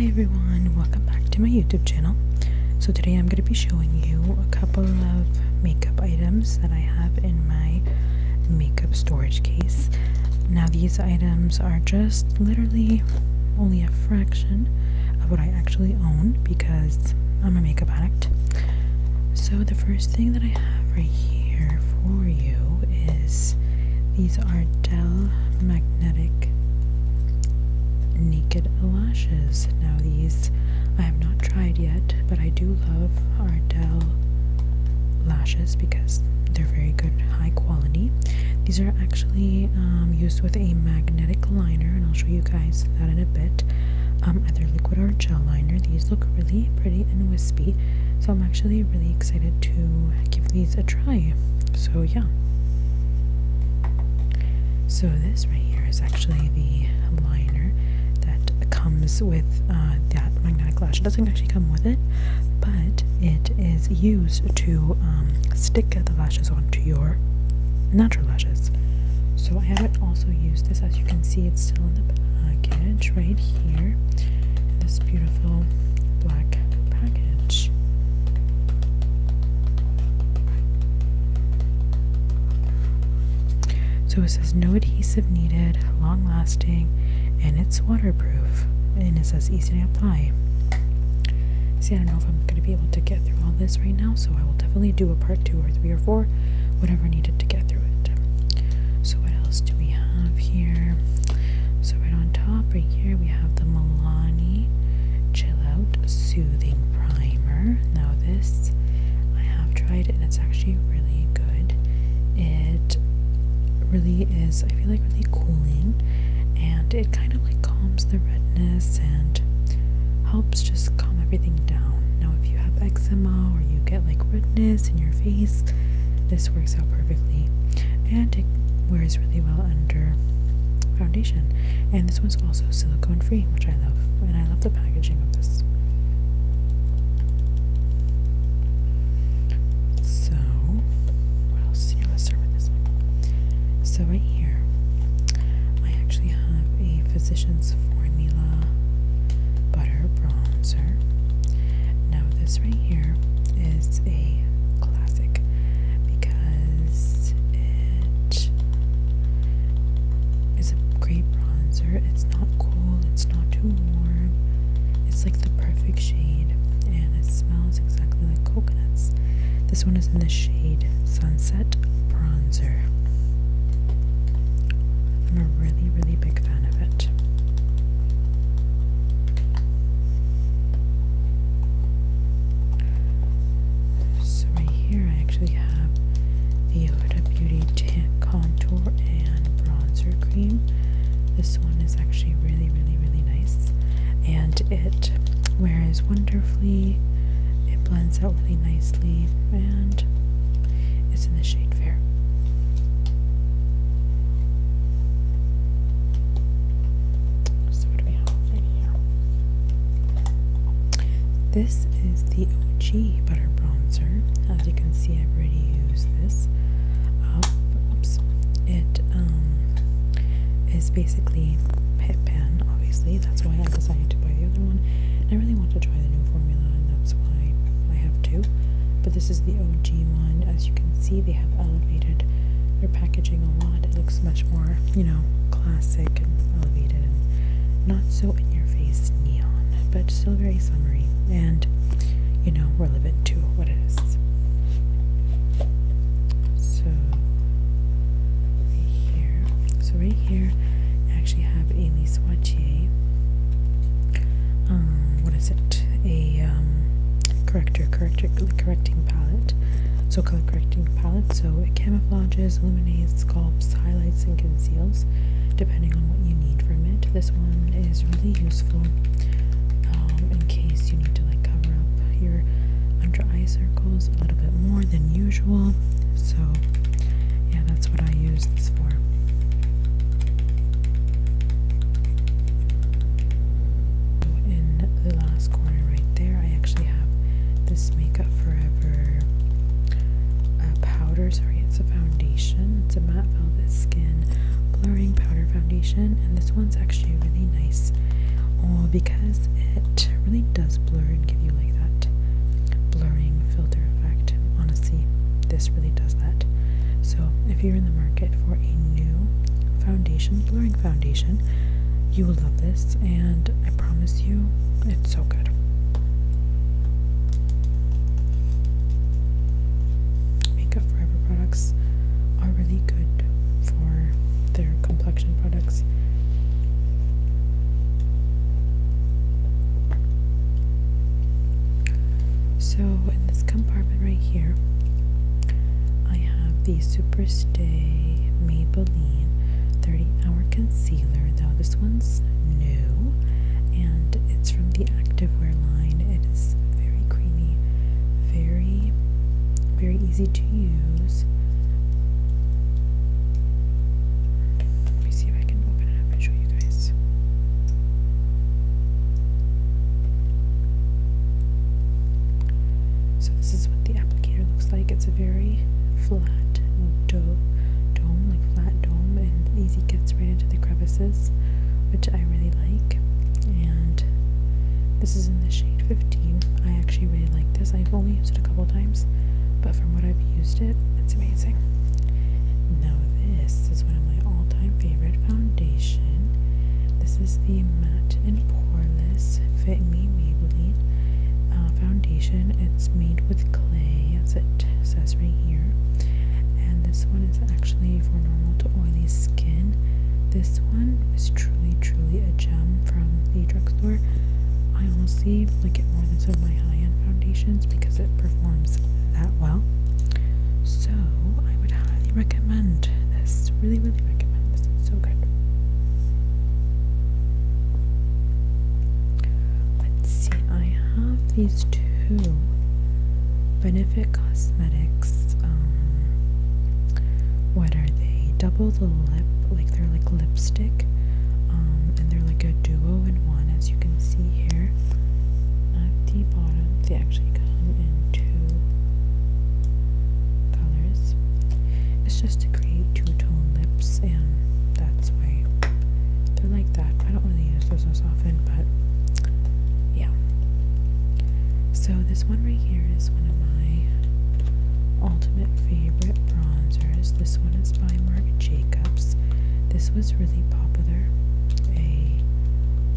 Hi everyone, welcome back to my YouTube channel. So today I'm going to be showing you a couple of makeup items that I have in my makeup storage case. Now these items are just literally only a fraction of what I actually own because I'm a makeup addict. So the first thing that I have right here for you is these are magnetic naked lashes. Now these I have not tried yet, but I do love Ardell lashes because they're very good, high quality. These are actually used with a magnetic liner, and I'll show you guys that in a bit. Either liquid or gel liner. These look really pretty and wispy, so I'm actually really excited to give these a try. So yeah. So this right here is actually the liner that comes with that magnetic lash. It doesn't actually come with it, but it is used to stick the lashes onto your natural lashes. So I haven't also used this. As you can see, it's still in the package right here, this beautiful black package. So it says no adhesive needed, long lasting, and it's waterproof, and it says easy to apply. See, I don't know if I'm going to be able to get through all this right now, so I will definitely do a part 2 or 3 or 4, whatever needed to get through it. So what else do we have here? So right on top right here we have the Milani Chill Out Soothing Primer. Now this I have tried it and it's actually really good. It really is, I feel like, really cooling, and it kind of like calms the redness and helps just calm everything down. Now if you have eczema or you get like redness in your face, this works out perfectly, and it wears really well under foundation. And this one's also silicone free, which I love, and I love the packaging of this. So what else? Yeah, let's start with this one. So right here I actually have a Physicians Formula butter bronzer. Now this right here is a classic because it is a great bronzer. It's not cool, it's not too warm, it's like the perfect shade, and it smells exactly like coconuts. This one is in the shade Sunset Bronzer. I'm a really big fan of it. So right here I actually have the Huda Beauty Tan Contour and Bronzer Cream. This one is actually really nice, and it wears wonderfully. It blends out really nicely, and it's in the shade Fair. This is the OG Butter Bronzer. As you can see, I've already used this. Oops. It is basically Hit Pan, obviously. That's why I decided to buy the other one. And I really want to try the new formula, and that's why I have 2. But this is the OG one. As you can see, they have elevated their packaging a lot. It looks much more, you know, classic and elevated and not so in-your-face neon, but still very summery and, you know, relevant to what it is. So right here I actually have a Lise Watier what is it, a correcting palette. So color correcting palette, so it camouflages, illuminates, sculpts, highlights, and conceals depending on what you need from it. This one is really useful in case you need to like cover up your under eye circles a little bit more than usual. So yeah, that's what I use this for. In the last corner right there, I actually have this Makeup Forever powder. Sorry, it's a foundation. It's a matte velvet skin blurring powder foundation, and this one's actually really nice because it really does blur and give you like that blurring filter effect. Honestly, this really does that. So if you're in the market for a new foundation, blurring foundation, you will love this, and I promise you, it's so good. Makeup Forever products are really good for their complexion products. So in this compartment right here, I have the Superstay Maybelline 30-Hour Concealer. Now this one's new, and it's from the activewear line. It is very creamy, very, very easy to use. Let me see if I can open it up and show you guys. So this is what the applicator looks like. It's a very flat dome, like flat dome, and easy gets right into the crevices, which I really like. And this is in the shade 15. I actually really like this. I've only used it a couple times, but from what I've used it, it's amazing. Now this is one of my all-time favorite foundation. This is the Matte and Poreless Fit Me Maybelline foundation. It's made with clay, as it says right here, and this one is actually for normal to oily skin. This one is truly a gem from the drugstore. I honestly like it more than some of my high-end foundations because it performs that well. So I would highly recommend this. Really recommend this. It's so good. Let's see, I have these two Benefit Cosmetics. What are they? Double the lip, like they're like lipstick, and they're like a duo in one, as you can see here. At the bottom, they actually come in two colors. It's just to create two-tone lips, and that's why they're like that. I don't really use those as often, but yeah. So this one right here is one of my ultimate favorite bronzers. This one is by Marc Jacobs. This was really popular a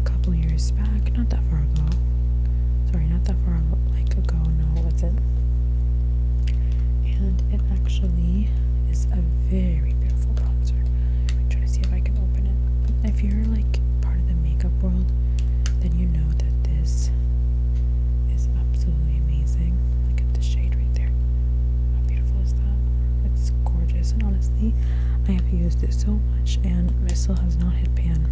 couple years back, not that far ago. Sorry, not that far like ago, no, it wasn't. And it actually is a very beautiful bronzer. I'm trying to see if I can open it. If you're like part of the makeup world, then you know that this is absolutely amazing. Look at the shade right there. How beautiful is that? It's gorgeous, and honestly, I have used it so much and it still has not hit pan.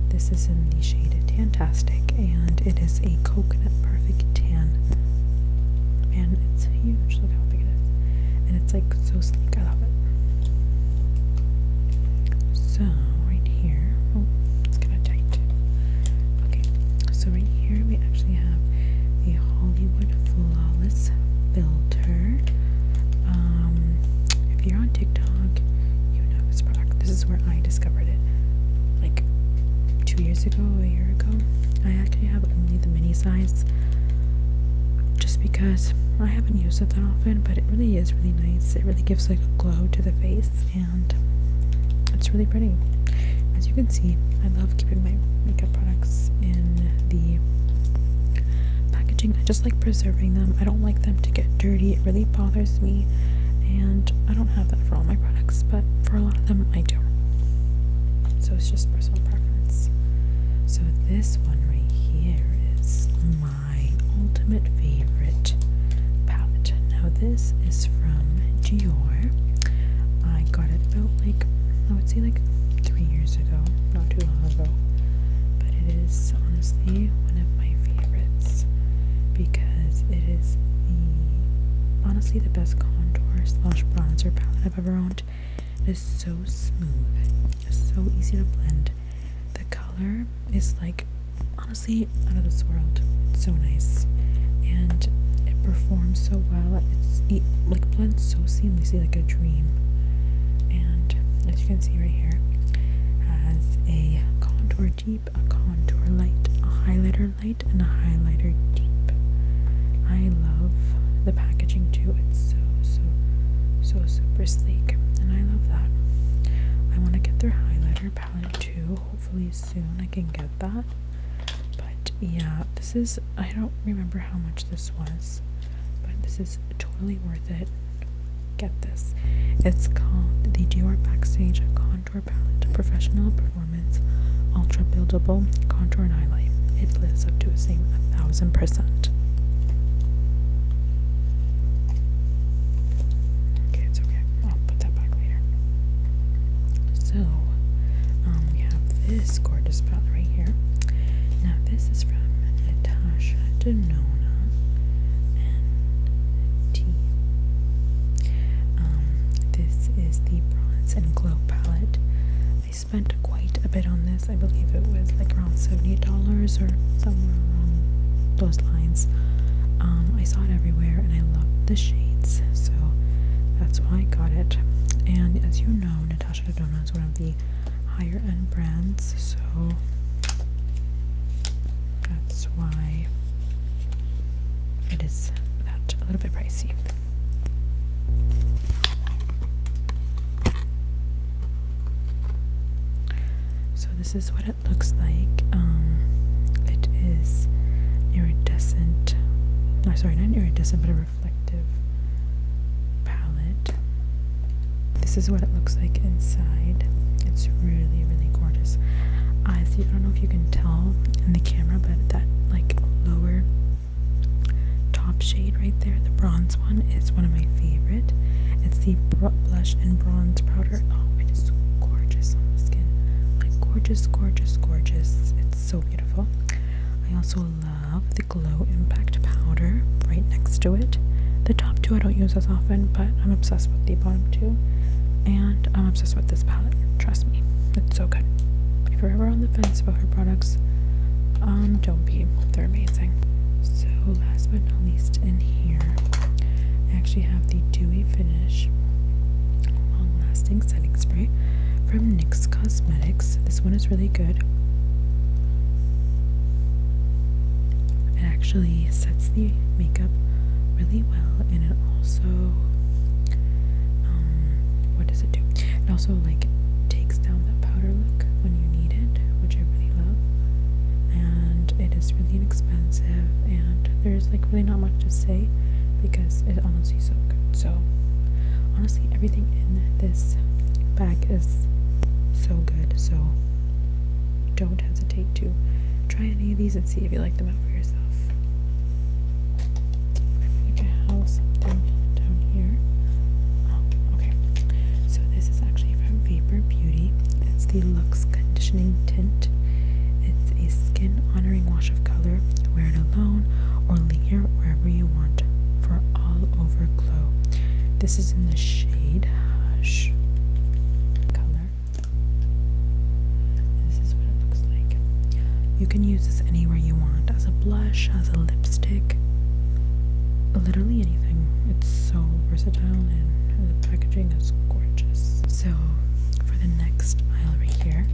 This is in the shade Tantastic, and it is a coconut perfect tan. Man, it's huge. Look how big it is. And it's like so sleek. I love it. So right here, oh, it's kind of tight. Okay, so right here we actually have the Hollywood Flawless Filter. If you're on TikTok, you know this product. This is where I discovered it, like 2 years ago, a year ago. I actually have only the mini size, just because I haven't used it that often, but it really is really nice. It really gives like a glow to the face, and it's really pretty. As you can see, I love keeping my makeup products in the packaging. I just like preserving them. I don't like them to get dirty. It really bothers me, and I don't have that for all my products, but for a lot of them I do. So it's just personal preference. So this one right here is my ultimate favorite palette. Now this is from Dior. I got it about like, I would say like 3 years ago, not too long ago, but it is honestly one of my favorites because it is honestly the best contour slash bronzer palette I've ever owned. It is so smooth, so easy to blend. The color is like honestly out of this world. It's so nice, and it performs so well. It like blends so seamlessly like a dream. And as you can see right here, has a contour deep, a contour light, a highlighter light, and a highlighter deep. I love the packaging too. It's so super sleek, and I love that. I want to get their highlighter palette too. Hopefully soon I can get that. But yeah, this is, I don't remember how much this was, but this is totally worth it. Get this. It's called the Dior Backstage Contour Palette Professional Performance Ultra Buildable Contour and Highlight. It lives up to a saying 1000%. Okay, it's okay. I'll put that back later. So, we have this gorgeous palette right here. Now, this is from Natasha Denona and T. This is the Bronze and Glow palette. I spent quite a bit on this. I believe it was like around $70 or somewhere along those lines. I saw it everywhere and I loved the shades, so that's why I got it. And as you know, Natasha Denona is one of the higher end brands, so that's why it is that a little bit pricey. So this is what it looks like. It is iridescent, no sorry, not iridescent, but a reflective palette. This is what it looks like inside. It's really gorgeous. I don't know if you can tell in the camera, but that like lower top shade right there, the bronze one, is one of my favorite. It's the blush and bronze powder. Oh, it is so gorgeous on the skin. Like gorgeous. It's so beautiful. I also love the Glow Impact powder right next to it. The top two I don't use as often, but I'm obsessed with the bottom two. And I'm obsessed with this palette. Trust me, it's so good. If you're ever on the fence about her products, don't be. They're amazing. So last but not least, in here, I actually have the Dewy Finish Long Lasting Setting Spray from NYX Cosmetics. This one is really good. It actually sets the makeup really well, and it also, what does it do? It also like takes down that powder look when you need it, which I really love. And it is really inexpensive, and there's like really not much to say because it's honestly so good. So honestly, everything in this bag is so good, so don't hesitate to try any of these and see if you like them out for yourself. I think I have something down here. Oh, okay. So this is actually from Vapor Beauty. It's the Luxe Conditioning Tint. It's a skin honoring wash of color. Wear it alone or layer wherever you want for all over glow. This is in the shade Hush color. This is what it looks like. You can use this anywhere you want, as a blush, as a lipstick, literally anything. It's so versatile, and the packaging is gorgeous. So for the next aisle right here,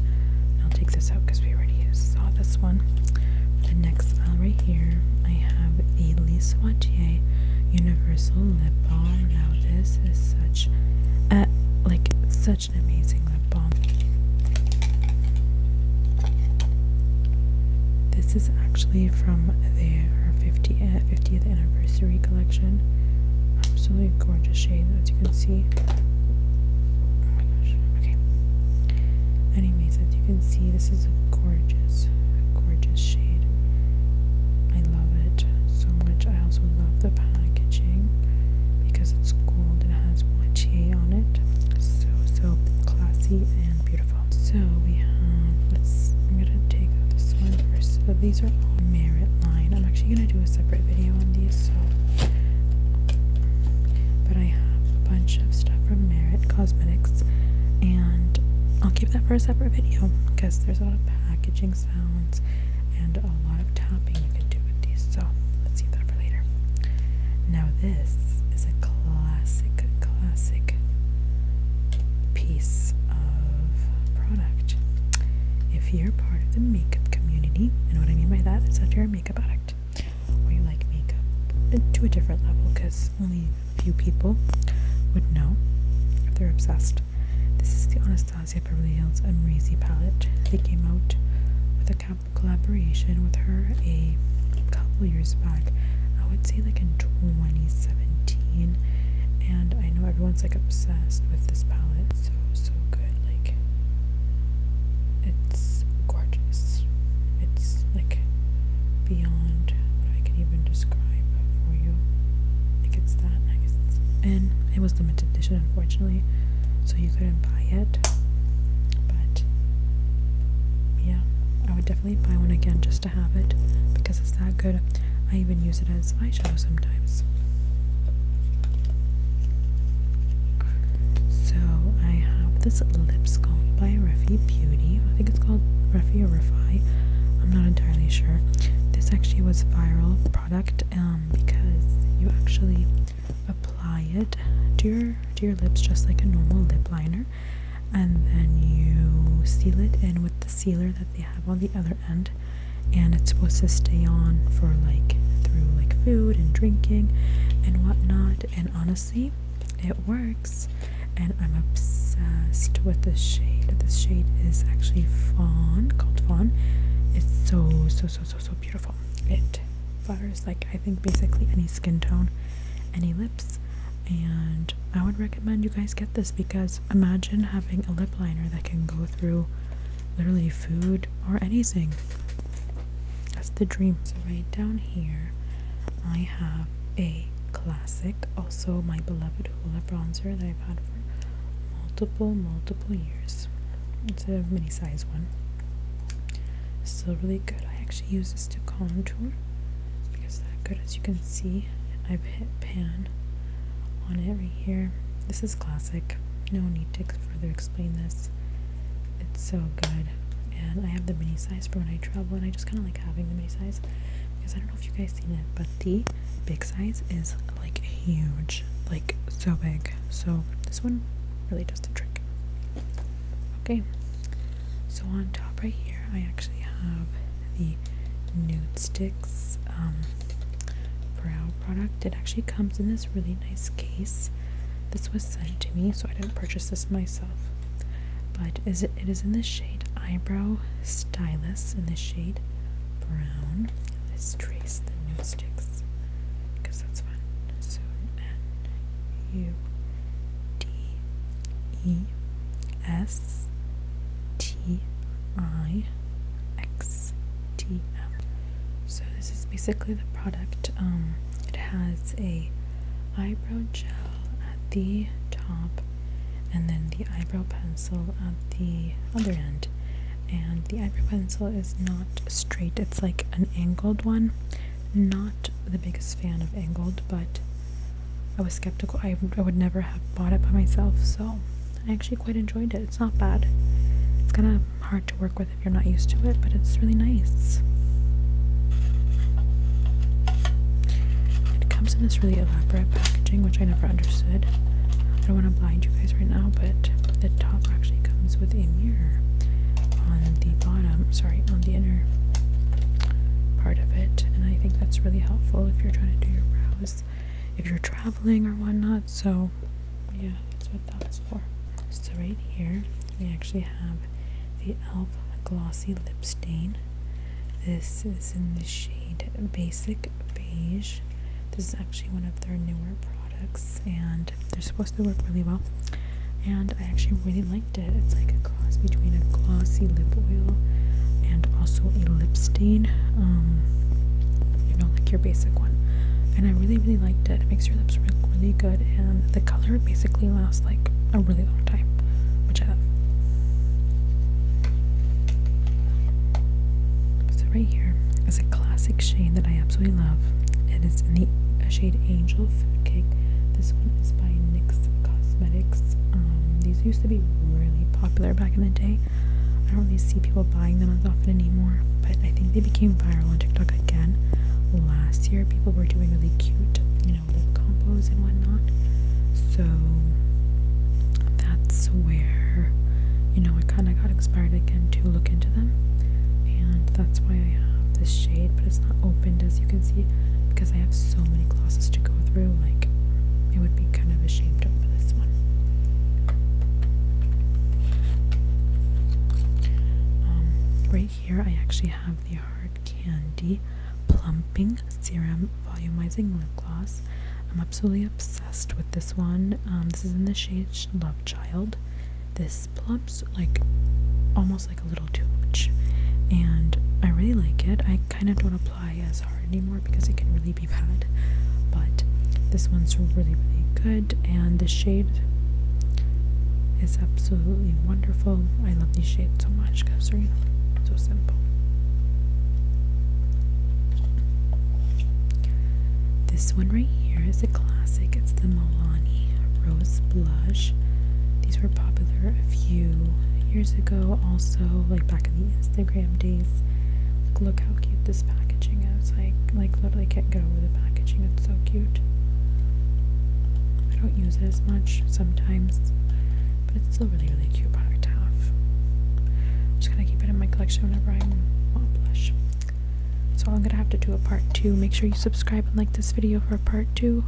and I'll take this out because we already saw this one. For the next aisle right here, I have the Lise Watier Universal Lip Balm. Now this is such an amazing lip balm. This is actually from their 50th anniversary collection. Absolutely gorgeous shade, as you can see. Oh my gosh. Okay. Anyways, as you can see, this is a gorgeous shade. I love it so much. I also love the packaging because it's gold and it has Watier on it. So classy and beautiful. So we have, I'm gonna take out this one first. So these are all Merit line. I'm actually gonna do a separate video on these, so but I have a bunch of stuff from Merit Cosmetics, and I'll keep that for a separate video because there's a lot of packaging sounds and a lot of tapping you can do with these, so let's save that for later. Now this is a classic piece of product. If you're part makeup addict, or you like makeup to a different level, because only a few people would know if they're obsessed. This is the Anastasia Beverly Hills Amazing palette. They came out with a collaboration with her a couple years back. I would say like in 2017, and I know everyone's like obsessed with this palette. So good. Like, it's gorgeous. It's like beyond what I can even describe for you. Like, it's that nice. And it was limited edition, unfortunately, so you couldn't buy it. But yeah, I would definitely buy one again just to have it, because it's that good. I even use it as eyeshadow sometimes. So I have this lip sculpt by Refi Beauty. I think it's called Refi or Refi. I'm not entirely sure. This actually was a viral product because you actually apply it to your lips just like a normal lip liner, and then you seal it in with the sealer that they have on the other end, and it's supposed to stay on for like through like food and drinking and whatnot. And honestly, it works, and I'm obsessed with this shade. This shade is actually Fawn, called Fawn. It's so beautiful. It flatters like, I think, basically any skin tone, any lips, and I would recommend you guys get this, because imagine having a lip liner that can go through literally food or anything. That's the dream. So right down here I have a classic, also my beloved Hoola bronzer that I've had for multiple years. It's a mini size one. Still really good. I actually use this to contour because that good. As you can see, I've hit pan on it right here. This is classic. No need to further explain this. It's so good. And I have the mini size for when I travel, and I just kind of like having the mini size because I don't know if you guys seen it, but the big size is like huge, like so big. So this one really does the trick. Okay, so on top right here I actually have the Nude Sticks brow product. It actually comes in this really nice case. This was sent to me, so I didn't purchase this myself, but it is in the shade Eyebrow Stylus, in the shade brown. Let's trace the Nude Sticks because that's fun. So NUDESTIXTM. So this is basically the product. It has a eyebrow gel at the top, and then the eyebrow pencil at the other end. And the eyebrow pencil is not straight, it's like an angled one. Not the biggest fan of angled, but I was skeptical. I would never have bought it by myself, so I actually quite enjoyed it. It's not bad. It's kind of hard to work with if you're not used to it, but it's really nice. It comes in this really elaborate packaging, which I never understood. I don't want to blind you guys right now, but the top actually comes with a mirror on the bottom, on the inner part of it, and I think that's really helpful if you're trying to do your brows, if you're traveling or whatnot. So yeah, that's what that's for. So right here we actually have the e.l.f. Glossy Lip Stain. This is in the shade Basic Beige. This is actually one of their newer products, and they're supposed to work really well, and I actually really liked it. It's like a cross between a glossy lip oil and also a lip stain, you know, like your basic one, and I really liked it. It makes your lips look really good, and the color basically lasts like a really long time, which I love. So right here is a classic shade that I absolutely love. It is in the shade Angel Food Cake. This one is by NYX Cosmetics. These used to be really popular back in the day. I don't really see people buying them as often anymore, but I think they became viral on TikTok again last year. People were doing really cute, you know, lip combos and whatnot. So that's where, you know, I kind of got inspired again to look into them, and that's why I have this shade, but it's not opened, as you can see, because I have so many glosses to go through. Like, it would be kind of a shame to open this one. Right here, I actually have the Hard Candy Plumping Serum Volumizing Lip Gloss. I'm absolutely obsessed with this one. This is in the shade Love Child. This plumps like almost like a little too much, and I really like it. I kind of don't apply as hard anymore because it can really be bad, but this one's really good, and the shade is absolutely wonderful. I love these shades so much because they're, you know, so simple. This one right here is a classic. It's the Milani Rose Blush. These were popular a few years ago also, like back in the Instagram days. Look how cute this packaging is. Like literally can't get over the packaging. It's so cute. I don't use it as much sometimes, but it's still really cute product to have. I'm just gonna keep it in my collection whenever I want blush. So I'm gonna have to do a part 2. Make sure you subscribe and like this video for a part 2.